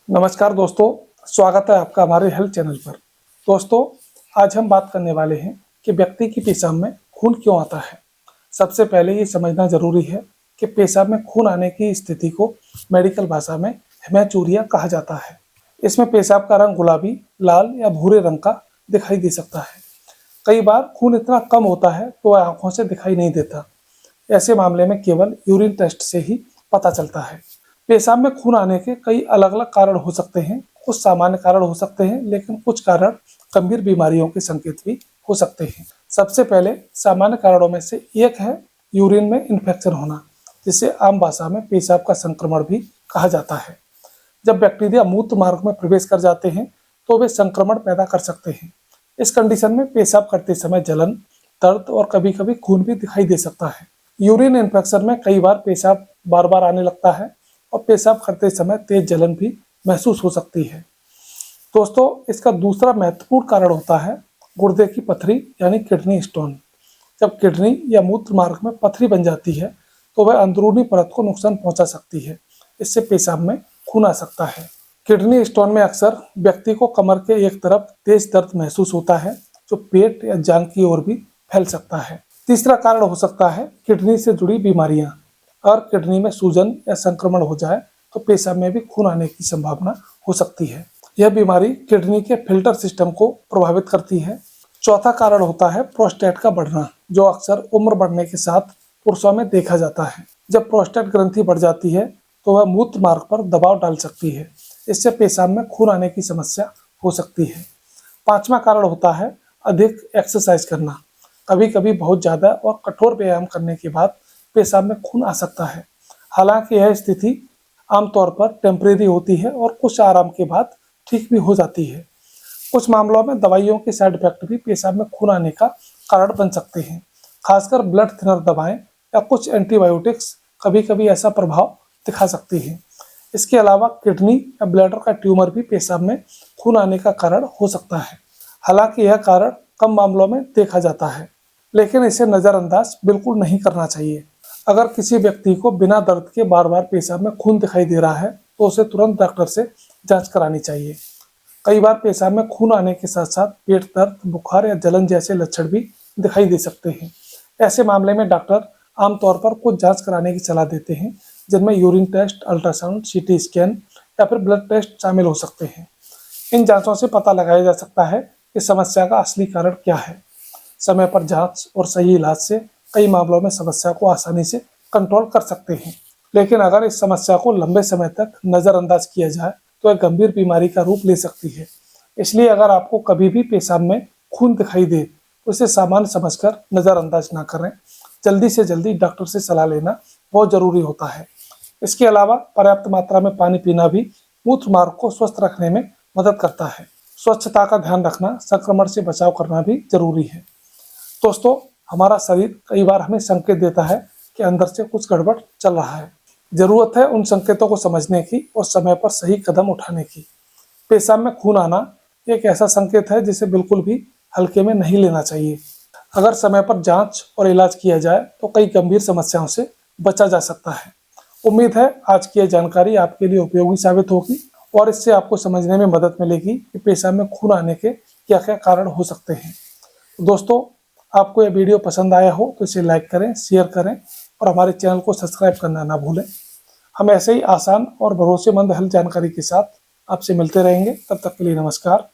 नमस्कार दोस्तों, स्वागत है आपका हमारे हेल्थ चैनल पर। दोस्तों, आज हम बात करने वाले हैं कि व्यक्ति की पेशाब में खून क्यों आता है। सबसे पहले ये समझना जरूरी है कि पेशाब में खून आने की स्थिति को मेडिकल भाषा में हेमेचूरिया कहा जाता है। इसमें पेशाब का रंग गुलाबी, लाल या भूरे रंग का दिखाई दे सकता है। कई बार खून इतना कम होता है तो वह आंखों से दिखाई नहीं देता। ऐसे मामले में केवल यूरिन टेस्ट से ही पता चलता है। पेशाब में खून आने के कई अलग अलग कारण हो सकते हैं। कुछ सामान्य कारण हो सकते हैं, लेकिन कुछ कारण गंभीर बीमारियों के संकेत भी हो सकते हैं। सबसे पहले सामान्य कारणों में से एक है यूरिन में इन्फेक्शन होना, जिसे आम भाषा में पेशाब का संक्रमण भी कहा जाता है। जब बैक्टीरिया मूत्र मार्ग में प्रवेश कर जाते हैं तो वे संक्रमण पैदा कर सकते हैं। इस कंडीशन में पेशाब करते समय जलन, दर्द और कभी कभी खून भी दिखाई दे सकता है। यूरिन इन्फेक्शन में कई बार पेशाब बार बार आने लगता है और पेशाब करते समय तेज जलन भी महसूस हो सकती है। दोस्तों, इसका दूसरा महत्वपूर्ण कारण होता है गुर्दे की पथरी यानी किडनी स्टोन। जब किडनी या मूत्र मार्ग में पथरी बन जाती है तो वह अंदरूनी परत को नुकसान पहुंचा सकती है। इससे पेशाब में खून आ सकता है। किडनी स्टोन में अक्सर व्यक्ति को कमर के एक तरफ तेज दर्द महसूस होता है, जो पेट या जांघ की ओर भी फैल सकता है। तीसरा कारण हो सकता है किडनी से जुड़ी बीमारियां। अगर किडनी में सूजन या संक्रमण हो जाए तो पेशाब में भी खून आने की संभावना हो सकती है। यह बीमारी किडनी के फिल्टर सिस्टम को प्रभावित करती है। चौथा कारण होता है प्रोस्टेट का बढ़ना, जो अक्सर उम्र बढ़ने के साथ पुरुषों में देखा जाता है। जब प्रोस्टेट ग्रंथि बढ़ जाती है तो वह मूत्र मार्ग पर दबाव डाल सकती है। इससे पेशाब में खून आने की समस्या हो सकती है। पांचवा कारण होता है अधिक एक्सरसाइज करना। कभी कभी बहुत ज़्यादा और कठोर व्यायाम करने के बाद पेशाब में खून आ सकता है। हालांकि यह स्थिति आमतौर पर टेम्परेरी होती है और कुछ आराम के बाद ठीक भी हो जाती है। कुछ मामलों में दवाइयों के साइड इफेक्ट भी पेशाब में खून आने का कारण बन सकते हैं। खासकर ब्लड थिनर दवाएं या कुछ एंटीबायोटिक्स कभी कभी ऐसा प्रभाव दिखा सकती हैं। इसके अलावा किडनी या ब्लैडर का ट्यूमर भी पेशाब में खून आने का कारण हो सकता है। हालांकि यह कारण कम मामलों में देखा जाता है, लेकिन इसे नज़रअंदाज बिल्कुल नहीं करना चाहिए। अगर किसी व्यक्ति को बिना दर्द के बार बार पेशाब में खून दिखाई दे रहा है तो उसे तुरंत डॉक्टर से जांच करानी चाहिए। कई बार पेशाब में खून आने के साथ साथ पेट दर्द, बुखार या जलन जैसे लक्षण भी दिखाई दे सकते हैं। ऐसे मामले में डॉक्टर आमतौर पर कुछ जांच कराने की सलाह देते हैं, जिनमें urine test, ultrasound, CT scan या फिर ब्लड टेस्ट शामिल हो सकते हैं। इन जांचों से पता लगाया जा सकता है कि समस्या का असली कारण क्या है। समय पर जांच और सही इलाज से कई मामलों में समस्या को आसानी से कंट्रोल कर सकते हैं। लेकिन अगर इस समस्या को लंबे समय तक नज़रअंदाज किया जाए तो यह गंभीर बीमारी का रूप ले सकती है। इसलिए अगर आपको कभी भी पेशाब में खून दिखाई दे तो इसे सामान्य समझकर नज़रअंदाज ना करें। जल्दी से जल्दी डॉक्टर से सलाह लेना बहुत जरूरी होता है। इसके अलावा पर्याप्त मात्रा में पानी पीना भी मूत्र मार्ग को स्वस्थ रखने में मदद करता है। स्वच्छता का ध्यान रखना, संक्रमण से बचाव करना भी जरूरी है। दोस्तों, हमारा शरीर कई बार हमें संकेत देता है कि अंदर से कुछ गड़बड़ चल रहा है। जरूरत है उन संकेतों को समझने की और समय पर सही कदम उठाने की। पेशाब में खून आना एक ऐसा संकेत है जिसे बिल्कुल भी हल्के में नहीं लेना चाहिए। अगर समय पर जांच और इलाज किया जाए तो कई गंभीर समस्याओं से बचा जा सकता है। उम्मीद है आज की यह जानकारी आपके लिए उपयोगी साबित होगी और इससे आपको समझने में मदद मिलेगी कि पेशाब में खून आने के क्या क्या कारण हो सकते हैं। दोस्तों, आपको यह वीडियो पसंद आया हो तो इसे लाइक करें, शेयर करें और हमारे चैनल को सब्सक्राइब करना ना भूलें। हम ऐसे ही आसान और भरोसेमंद हेल्थ जानकारी के साथ आपसे मिलते रहेंगे। तब तक के लिए नमस्कार।